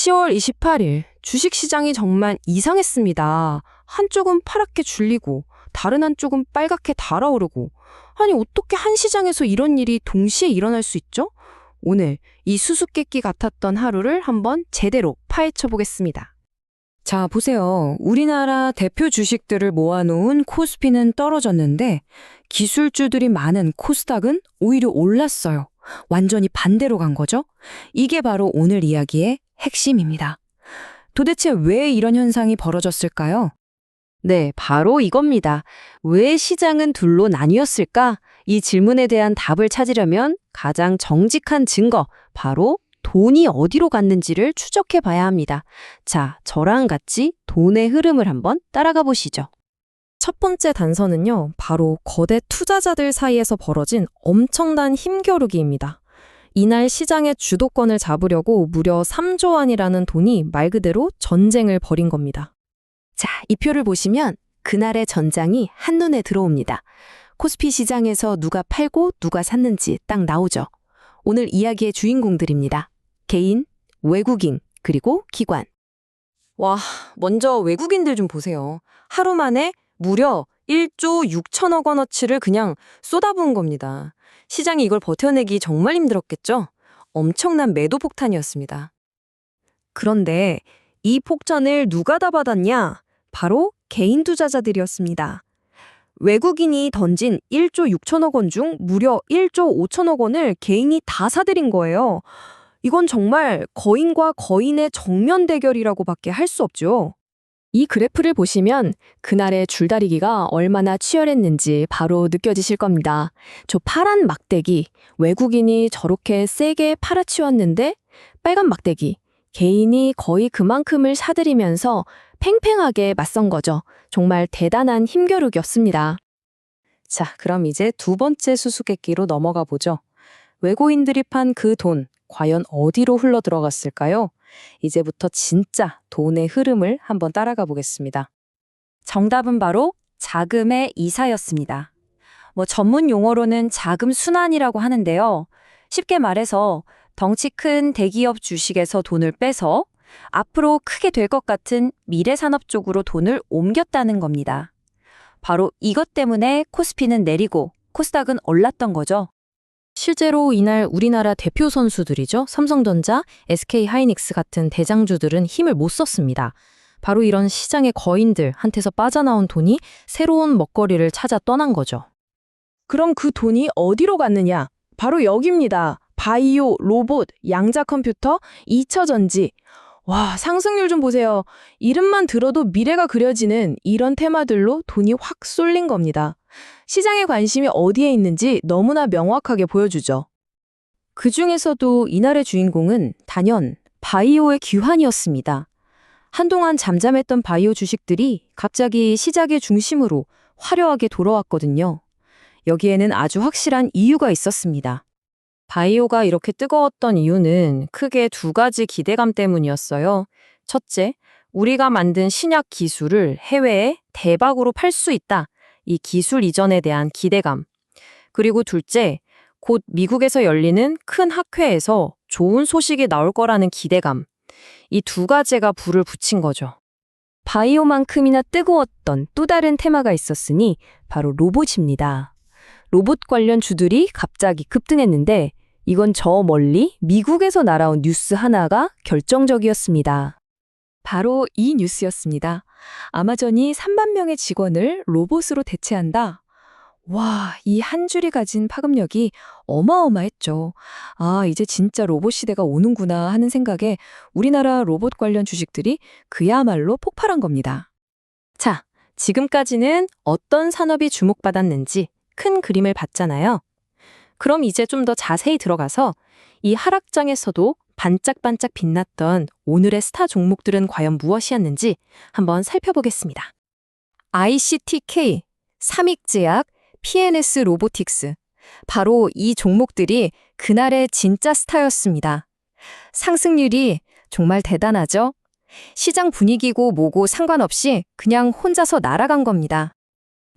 10월 28일 주식시장이 정말 이상했습니다. 한쪽은 파랗게 줄리고 다른 한쪽은 빨갛게 달아오르고 아니 어떻게 한 시장에서 이런 일이 동시에 일어날 수 있죠? 오늘 이 수수께끼 같았던 하루를 한번 제대로 파헤쳐 보겠습니다. 자, 보세요. 우리나라 대표 주식들을 모아놓은 코스피는 떨어졌는데 기술주들이 많은 코스닥은 오히려 올랐어요. 완전히 반대로 간 거죠? 이게 바로 오늘 이야기의 핵심입니다. 도대체 왜 이런 현상이 벌어졌을까요? 네, 바로 이겁니다. 왜 시장은 둘로 나뉘었을까? 이 질문에 대한 답을 찾으려면 가장 정직한 증거, 바로 돈이 어디로 갔는지를 추적해 봐야 합니다. 자, 저랑 같이 돈의 흐름을 한번 따라가 보시죠. 첫 번째 단서는요, 바로 거대 투자자들 사이에서 벌어진 엄청난 힘겨루기입니다. 이날 시장의 주도권을 잡으려고 무려 3조 원이라는 돈이 말 그대로 전쟁을 벌인 겁니다. 자, 이 표를 보시면 그날의 전장이 한눈에 들어옵니다. 코스피 시장에서 누가 팔고 누가 샀는지 딱 나오죠. 오늘 이야기의 주인공들입니다. 개인, 외국인, 그리고 기관. 와, 먼저 외국인들 좀 보세요. 하루 만에 무려 1조 6천억 원어치를 그냥 쏟아부은 겁니다. 시장이 이걸 버텨내기 정말 힘들었겠죠? 엄청난 매도 폭탄이었습니다. 그런데 이 폭탄을 누가 다 받았냐? 바로 개인 투자자들이었습니다. 외국인이 던진 1조 6천억 원 중 무려 1조 5천억 원을 개인이 다 사들인 거예요. 이건 정말 거인과 거인의 정면 대결이라고밖에 할 수 없죠. 이 그래프를 보시면 그날의 줄다리기가 얼마나 치열했는지 바로 느껴지실 겁니다. 저 파란 막대기, 외국인이 저렇게 세게 팔아치웠는데 빨간 막대기, 개인이 거의 그만큼을 사들이면서 팽팽하게 맞선 거죠. 정말 대단한 힘겨루기였습니다. 자, 그럼 이제 두 번째 수수께끼로 넘어가 보죠. 외국인들이 판 그 돈, 과연 어디로 흘러 들어갔을까요? 이제부터 진짜 돈의 흐름을 한번 따라가 보겠습니다. 정답은 바로 자금의 이사였습니다. 전문 용어로는 자금 순환이라고 하는데요. 쉽게 말해서 덩치 큰 대기업 주식에서 돈을 빼서 앞으로 크게 될 것 같은 미래 산업 쪽으로 돈을 옮겼다는 겁니다. 바로 이것 때문에 코스피는 내리고 코스닥은 올랐던 거죠. 실제로 이날 우리나라 대표 선수들이죠. 삼성전자, SK하이닉스 같은 대장주들은 힘을 못 썼습니다. 바로 이런 시장의 거인들한테서 빠져나온 돈이 새로운 먹거리를 찾아 떠난 거죠. 그럼 그 돈이 어디로 갔느냐? 바로 여기입니다. 바이오, 로봇, 양자 컴퓨터, 2차 전지. 와, 상승률 좀 보세요. 이름만 들어도 미래가 그려지는 이런 테마들로 돈이 확 쏠린 겁니다. 시장의 관심이 어디에 있는지 너무나 명확하게 보여주죠. 그 중에서도 이날의 주인공은 단연 바이오의 귀환이었습니다. 한동안 잠잠했던 바이오 주식들이 갑자기 시장의 중심으로 화려하게 돌아왔거든요. 여기에는 아주 확실한 이유가 있었습니다. 바이오가 이렇게 뜨거웠던 이유는 크게 두 가지 기대감 때문이었어요. 첫째, 우리가 만든 신약 기술을 해외에 대박으로 팔 수 있다. 이 기술 이전에 대한 기대감. 그리고 둘째, 곧 미국에서 열리는 큰 학회에서 좋은 소식이 나올 거라는 기대감. 이 두 가지가 불을 붙인 거죠. 바이오만큼이나 뜨거웠던 또 다른 테마가 있었으니 바로 로봇입니다. 로봇 관련 주들이 갑자기 급등했는데 이건 저 멀리 미국에서 날아온 뉴스 하나가 결정적이었습니다. 바로 이 뉴스였습니다. 아마존이 3만 명의 직원을 로봇으로 대체한다. 와, 이 한 줄이 가진 파급력이 어마어마했죠. 아, 이제 진짜 로봇 시대가 오는구나 하는 생각에 우리나라 로봇 관련 주식들이 그야말로 폭발한 겁니다. 자, 지금까지는 어떤 산업이 주목받았는지 큰 그림을 봤잖아요. 그럼 이제 좀 더 자세히 들어가서 이 하락장에서도 반짝반짝 빛났던 오늘의 스타 종목들은 과연 무엇이었는지 한번 살펴보겠습니다. ICTK, 삼익제약, PNS 로보틱스. 바로 이 종목들이 그날의 진짜 스타였습니다. 상승률이 정말 대단하죠? 시장 분위기고 뭐고 상관없이 그냥 혼자서 날아간 겁니다.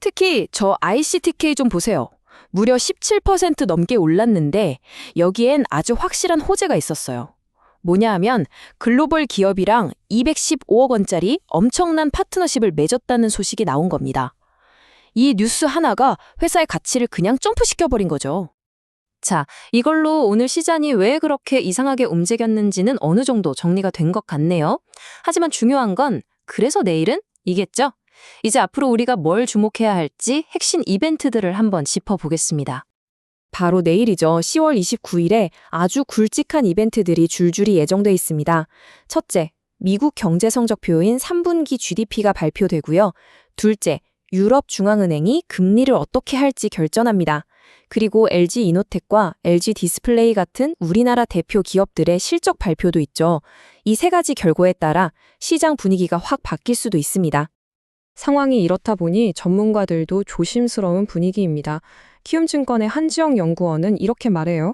특히 저 ICTK 좀 보세요. 무려 17% 넘게 올랐는데 여기엔 아주 확실한 호재가 있었어요. 뭐냐 하면 글로벌 기업이랑 215억 원짜리 엄청난 파트너십을 맺었다는 소식이 나온 겁니다. 이 뉴스 하나가 회사의 가치를 그냥 점프시켜버린 거죠. 자, 이걸로 오늘 시장이 왜 그렇게 이상하게 움직였는지는 어느 정도 정리가 된 것 같네요. 하지만 중요한 건 그래서 내일은 이겠죠? 이제 앞으로 우리가 뭘 주목해야 할지 핵심 이벤트들을 한번 짚어보겠습니다. 바로 내일이죠. 10월 29일에 아주 굵직한 이벤트들이 줄줄이 예정돼 있습니다. 첫째, 미국 경제 성적표인 3분기 GDP가 발표되고요. 둘째, 유럽 중앙은행이 금리를 어떻게 할지 결정합니다. 그리고 LG 이노텍과 LG 디스플레이 같은 우리나라 대표 기업들의 실적 발표도 있죠. 이 세 가지 결과에 따라 시장 분위기가 확 바뀔 수도 있습니다. 상황이 이렇다 보니 전문가들도 조심스러운 분위기입니다. 키움증권의 한지영 연구원은 이렇게 말해요.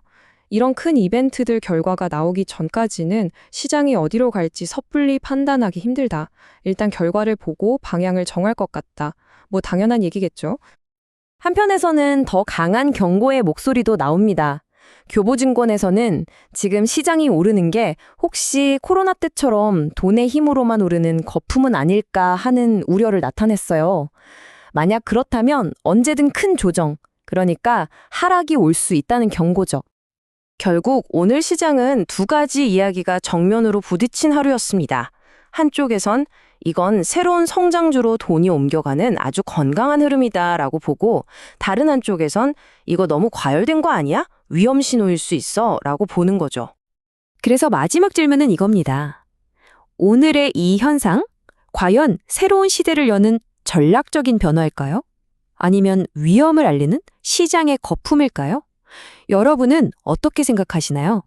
이런 큰 이벤트들 결과가 나오기 전까지는 시장이 어디로 갈지 섣불리 판단하기 힘들다. 일단 결과를 보고 방향을 정할 것 같다. 뭐 당연한 얘기겠죠. 한편에서는 더 강한 경고의 목소리도 나옵니다. 교보증권에서는 지금 시장이 오르는 게 혹시 코로나 때처럼 돈의 힘으로만 오르는 거품은 아닐까 하는 우려를 나타냈어요. 만약 그렇다면 언제든 큰 조정, 그러니까 하락이 올 수 있다는 경고죠. 결국 오늘 시장은 두 가지 이야기가 정면으로 부딪힌 하루였습니다. 한쪽에선 이건 새로운 성장주로 돈이 옮겨가는 아주 건강한 흐름이다라고 보고, 다른 한쪽에선 이거 너무 과열된 거 아니야? 위험 신호일 수 있어 라고 보는 거죠. 그래서 마지막 질문은 이겁니다. 오늘의 이 현상, 과연 새로운 시대를 여는 전략적인 변화일까요? 아니면 위험을 알리는 시장의 거품일까요? 여러분은 어떻게 생각하시나요?